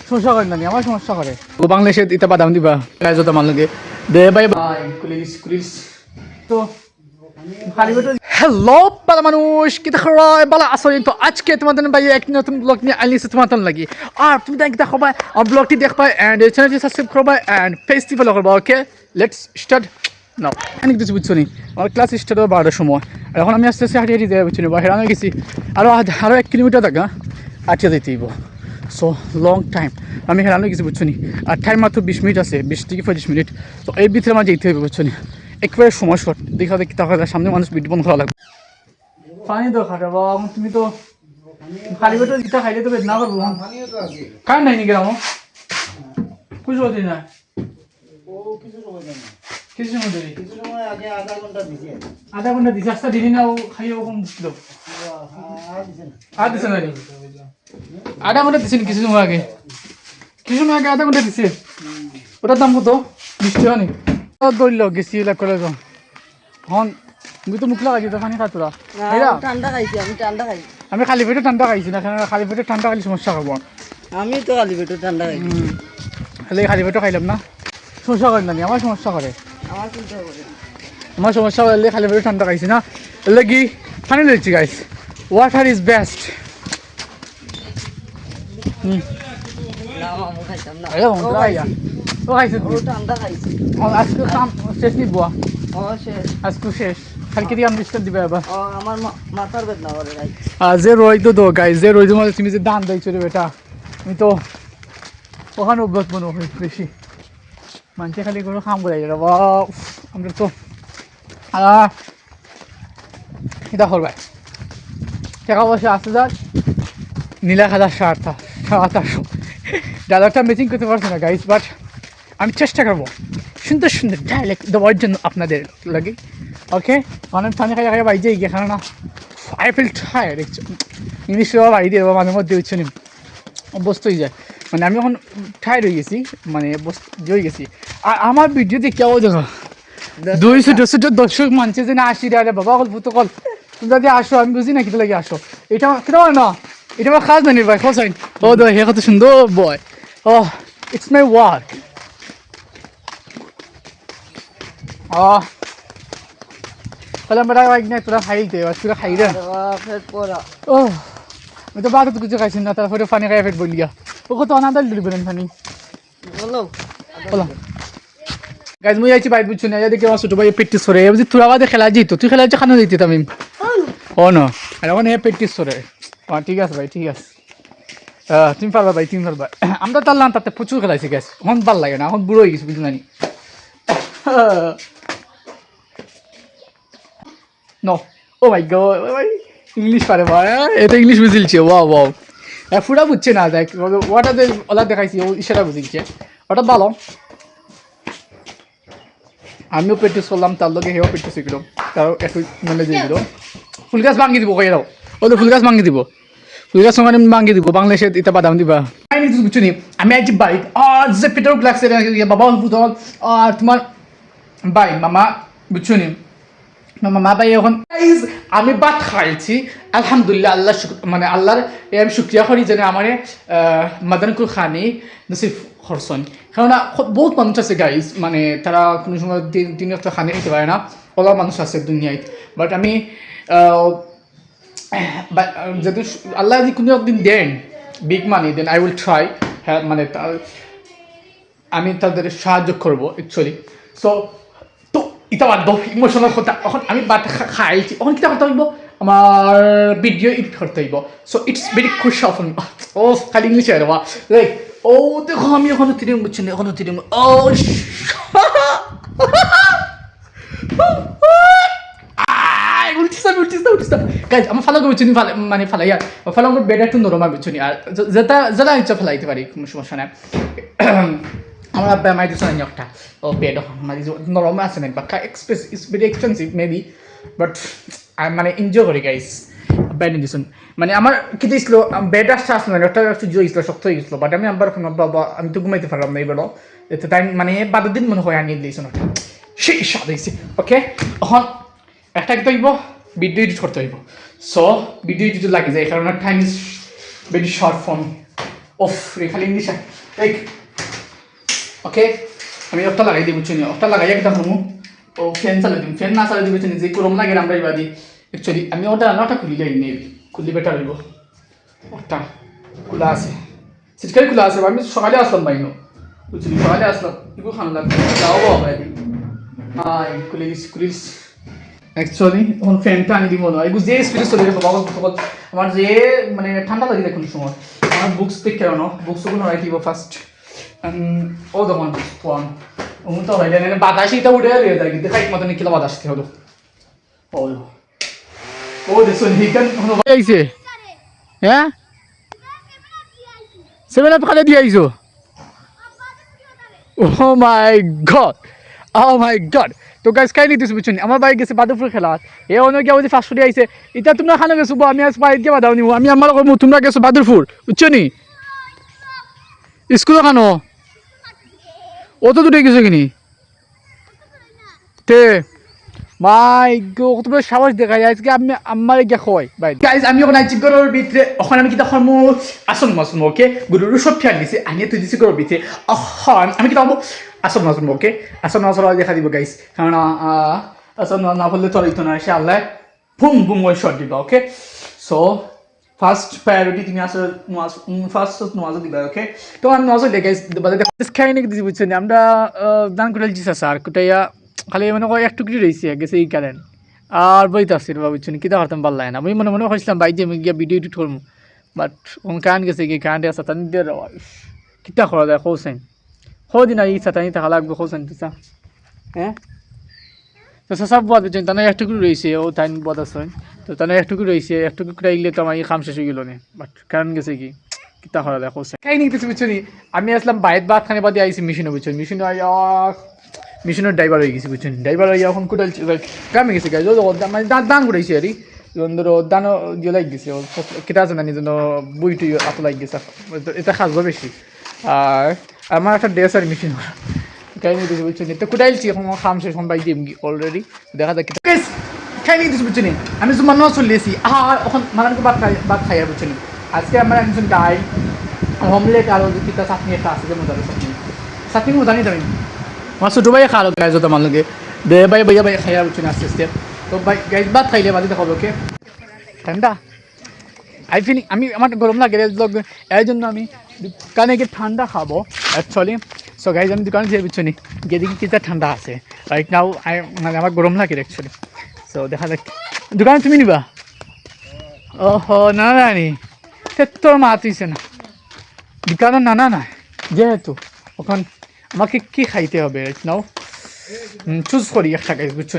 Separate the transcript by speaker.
Speaker 1: সমস্যা করে না আমার সমস্যা করে ও বাংলাদেশে এটা বাদাম দিবা যত মান লাগে দে বাই বাই কুলিস তো হ্যালো বালা মানুষ কি দেখো বালা আসলে তো আজকে তোমাদের ভাই এক নতুন ব্লগ নিয়ে আইলিছে তোমাদের লাগি আর তুমি দেখো ভাই আর ব্লগটি দেখবা এন্ড চ্যানেলটি সাবস্ক্রাইব করবা এন্ড পেজটি ফলো করবা ওকে লেটস স্টার্ট নাও অনেক কিছু বুঝছো নি আমার ক্লাস স্টার্ট হবে 12টার সময় আর এখন আমি আস্তে আস্তে হাঁটিয়ে যাই বুঝছো নি বাইরে আমি গেছি আরো 1 কিলোমিটার থাকা হাঁটিয়ে যেতে হইব সো লং টাইম আমি হেরানো কিছু বুঝছো নি আর টাইম মাত্র 20 মিনিট আছে 20 থেকে 25 মিনিট তো এই ভিতরে আমার যেতে হবে বুঝছো নি একবারে সময় শর্ট দেখা দেখি তাহলে সামনে মানুষ ভিডিও বন্ধ করা লাগবে পানি দরকার বাবা তুমি তো খালি পেটে দিতে খাইলে তো বেদনা করবো কার নাই নি গ্রাম খুশি হতে না কিছু সময় ধরে আধা ঘন্টা দিছে আস্তা দিলি না খাইয়ে কম দিল আর দিছে না আধা ঘন্টা দিছে কিছু সময় আগে আধা ঘন্টা দিছে ওটার দাম কত 20 টাকা নি দৌড়ল গেছি করে যাও হন তুমি তো মুখ লাগাইছি তো পানি খাতুরা
Speaker 2: ঠান্ডা খাইছি আমি ঠান্ডা খাই
Speaker 1: আমি খালি পেটে ঠান্ডা খাইছি না খালি পেটে ঠান্ডা খাইলে সমস্যা খাবো
Speaker 2: আমি তো খালি পেটে ঠান্ডা খাই
Speaker 1: খালি পেটে খাইলাম না সমস্যা করে না আমার সমস্যা করে
Speaker 2: আমার চিন্তা করে
Speaker 1: আমার সমস্যা করলে খালি পেটে ঠান্ডা খাইছি না এলে কি পানি দিচ্ছি গাইস ওয়াটার ইজ বেস্ট
Speaker 2: না আমি খাইতাম না
Speaker 1: ও খাইছে
Speaker 2: ঠান্ডা খাইছি
Speaker 1: আজকে কাম শেষ নি বুয়া
Speaker 2: ও শেষ
Speaker 1: আজকে শেষ কালকে দিয়ে আমি ডিস্টার্ব দিবে আবার
Speaker 2: আমার মাথার বেদনা করে ভাই
Speaker 1: যে রই তো গাইস যে রই তোমাদের তুমি যে দান দিয়েছো রে বেটা আমি তো ওখানে অভ্যাস মনে হয় বেশি মানুষে খালি কোনো কাম করে যাবে বা আমরা তো এটা করবে টাকা পয়সা আসতে যাক নীলা খাদার 7,800 ডায়লগটা ম্যাচিং করতে পারছি না গাইস বাট আমি চেষ্টা করবো সুন্দর সুন্দর ডায়লগ দেওয়ার জন্য আপনাদের লাগে ওকে মানে পানি খাই বাইজে গিয়ে খানা না আই ফিল টায়ার্ড ইংলিশে বাড়ি দিয়ে দেবো মাঝে মধ্যে হচ্ছে নি অভ্যস্ত হয়ে যায় মানে আমি এখন টায়ার্ড হয়ে গেছি মানে হয়ে গেছি আর আমার ভিডিওতে কেউ দেখো 200 দর্শক মানছে যে না 80 টাকা বাবা কল ভূত কল তুমি যদি আসো আমি বুঝি না কিটা লাগে আসো এটা কেন না এটা আমার খাস জানি ভাই খোঁজ ও দো হে কত সুন্দর বয় ও ইটস মাই ওয়ার্ক তাহলে আমরা না তোরা খাইতে তোরা খাই রে ও আমি তো বাদ কিছু খাইছি না তারপরে পানি খাই পেট বলিয়া ও কত অনাদার দিবেন পানি
Speaker 2: বলো
Speaker 1: বলো গাইজ মুই আইছি বাইট বুঝছো না দেখে আমার ছোট ভাই প্র্যাকটিস করে বুঝি তোরা বাদে খেলা যেত তুই খেলা খানো দিতে আমি ও না আর এখন এ প্র্যাকটিস করে ঠিক আছে ভাই ঠিক আছে তুমি পারবা ভাই তুমি পারবা আমরা তারলাম তাতে প্রচুর খেলাইছি গ্যাস এখন ভাল লাগে না এখন বুড়ো হয়ে গেছি বুঝলি না নো ও মাই গড ভাই ইংলিশ পারে ভাই এটা ইংলিশ বুঝিলছে ওয়াও ওয়াও পুরা বুঝছে না দেখ ওটা ওলা দেখাইছি ও ইশারা বুঝিলছে ওটা ভালো আমিও প্র্যাকটিস করলাম তার লগে হেও প্র্যাকটিস শিখলাম তার একটু মানে দিয়ে দিল ফুল গাছ ভাঙি দিব কই দাও ও তো ফুল গাছ ভাঙি দিব ফুল গাছ মানে ভাঙি দিব বাংলাদেশে এটা বাদাম দিবা আমি কিছু বুঝছি আমি আজ বাইক আর যে পেট্রোল ব্ল্যাক বাবা পুতল আর তোমার বাই মামা বুঝছো নি মামা ভাই এখন আমি ভাত খাইছি আলহামদুলিল্লাহ আল্লাহ মানে আল্লাহর আমি শুক্রিয়া করি যেন আমার মাদানকুল খানি নসিব খরচন কেননা বহুত মানুষ আছে গাইজ মানে তারা কোনো সময় দিন একটা খানি খেতে পারে না অলপ মানুষ আছে দুনিয়ায় বাট আমি যদি আল্লাহ যদি কোনো একদিন দেন big money then I will try হ্যাঁ মানে আমি তাদের সাহায্য করবো অ্যাকচুয়ালি সো তো এটা বাদ ইমোশনাল কথা এখন আমি ভাত খাইছি এখন কিতা করতে হইব আমার ভিডিও এডিট করতে হইব সো ইটস ভেরি খুশি অফন ও খালি ইংলিশে আর বা লাইক ও দেখো আমি এখনো তিরিং বুঝছি না এখনো তিরিং ও উল্টিস গাইজ আমার ফালাকে বুঝছি মানে ফালাই আর ফালা আমার বেড একটু নরম বুঝছি আর যেটা ইচ্ছা ফেলাইতে পারি কোনো সমস্যা নাই আমার আব্বা মাই দিচ্ছে না একটা ও বেড মানে নরম আছে না বাক্কা expense it's very expensive maybe but মানে এনজয় করি গাইজ বেড দিচ্ছেন মানে আমার কি দিয়েছিল বেড আসতে আসলো না একটা একটু জয় গেছিলো শক্ত হয়ে গেছিলো বাট আমি আব্বার কোনো বাবা আমি তো ঘুমাইতে পারলাম না এবার এতে তাই মানে বাদের দিন মনে হয় আনিয়ে দিয়েছেন ওটা সেই স্বাদ হয়েছে ওকে এখন একটা কি হইব ভিডিও এডিট করতে হইব সো ভিডিও এডিট লাগে যায় কারণ time is very short form of রে খালি ইংলিশ এই ওকে আমি অফটা লাগাই দিই বুঝছি অফটা লাগাই একটা হমু ও ফ্যান চালাই দিই ফ্যান না চালাই দিই বুঝছি যে গরম লাগে আমরা এবাদি অ্যাকচুয়ালি আমি ওটা নটা খুলি যাই নেবি খুললে বেটার হইব ওটা খোলা আছে সিটকারি খোলা আছে আমি সকালে আসলাম বাইনো বুঝছি সকালে আসলাম এগুলো খান লাগবে যাও বাবা খুলে দিচ্ছি অ্যাকচুয়ালি তখন ফ্যানটা আনি দিব না এগুলো যে স্পিডে চলে যাবো বাবা আমার যে মানে ঠান্ডা লাগে দেখুন সময় আমার বুকস পিক কেন বুকসগুলো রাখি দিব ফার্স্ট ও তখন ফোন তো হইলে বাতাসে এটা উঠে রয়ে যায় কিন্তু খাই মতন কিলো বাতাস হলো ও দেখুন হিকান আইছে হ্যাঁ 7 আপ খালে দিয়ে আইছো ও মাই গড তো গাইস কাইনি দিস বুঝছেন আমার বাইক গেছে বাদুপুর খেলা এ অন্য গিয়ে ওই ফার্স্ট আইছে এটা তোমরা খানে গেছো আমি আজ বাইক গিয়ে বাদাও নিব আমি আমার তোমরা গেছো বাদুরপুর বুঝছো নি স্কুলে খানো অত দূরে গেছো কিনি তে মাই গো তোমরা সাহস দেখাই আজকে আমি আমার গিয়ে খয় ভাই গাইস আমি ওখানে আইছি গরুর ভিতরে ওখানে আমি কিতা খরমু আসন মাসুম ওকে গরুর সব ফেয়ার দিছে আনিয়ে তুই দিছি গরুর ভিতরে এখন আমি কিতা হবো আসন মাসুম ওকে আসন মাসুম দেখা দিব গাইস কারণ আসন না বললে তো হইতো না সে আল্লাহ বুম বুম ওই শট দিবা ওকে সো ফার্স্ট প্রায়োরিটি তুমি আসলে ফার্স্ট নওয়াজ দিবা ওকে তো আমি নওয়াজ দিই গাইস বাদে খাই নাকি দিছি বুঝছেন আমরা দান করে দিছি স্যার কুটাইয়া খালি মনে হয় একটু কিছু রয়েছে গেছে এই কারণ আর বইতে আসছি বাবা বুঝছেন কিতা করতাম ভাল লাগে না আমি মনে মনে হয়েছিলাম বাইক দিয়ে আমি গিয়ে ভিডিও এডিট করবো বাট কারেন্ট গেছে গিয়ে কারেন্টে আসা তানি দিয়ে কিতা করা যায় কৌছেন দিন আর ইচ্ছা তানি থাকা লাগবে কৌছেন তুসা হ্যাঁ তো সব বাদ বুঝছেন তানে একটুকু রয়েছে ও তাই বাদ আছে তো তানে একটুকু রয়েছে একটুকু রাখলে তো আমার কাম শেষ হয়ে গেল না বাট কারেন্ট গেছে কি কিতা করা যায় কৌছেন কাই নিতে বুঝছো নি আমি আসলাম বাইরে ভাত খানে বাদে আইসি মেশিনে বুঝছেন মেশিনে মিশনের ড্রাইভার হয়ে গেছি বুঝছেন ড্রাইভার হয়ে এখন কোথায় গ্রামে গেছে গাই মানে দান করেছি আর ধরো দানও দিয়ে লাগ গেছে কেটা আছে না নিজের বইটি এত লাগ গেছে এটা খাসবো বেশি আর আমার একটা ড্রেসার মেশিন খাই নিয়ে দিয়েছি বুঝছেন তো কোথায় আইছি এখন খাম শেষ এখন বাইক দিই অলরেডি দেখা যাক খাই নিয়ে দিয়েছি বুঝছেন আমি তোমার নয় চলিয়েছি আর এখন মানানকে ভাত খাই আর বুঝছেন আজকে আমার একজন ডাই অমলেট আর কিতা চাটনি একটা আছে যে মজা চাটনি মজা নিয়ে যাবেন আমার ছোটো ভাই খাওয়া গাই যত আমার লগে দে ভাই ভাইয়া ভাই খাইয়া বুঝছেন আস্তে আস্তে তো ভাই গাইজ ভাত খাইলে বাদি দেখাবো ওকে ঠান্ডা আই ফিল আমি আমার গরম লাগে এর জন্য আমি দোকানে গিয়ে ঠান্ডা খাবো অ্যাকচুয়ালি সো গাইজ আমি দোকানে যেয়ে বুঝছি গিয়ে দেখি কিতা ঠান্ডা আছে রাইট নাও মানে আমার গরম লাগে অ্যাকচুয়ালি সো দেখা যাক দোকানে তুমি নিবা ওহো না নি তোর মা তুইছে না দোকানের নানা না যেহেতু ওখান আমাকে কি খাইতে হবে রাইট নাও চুজ করি একটা গাইজ বুঝছো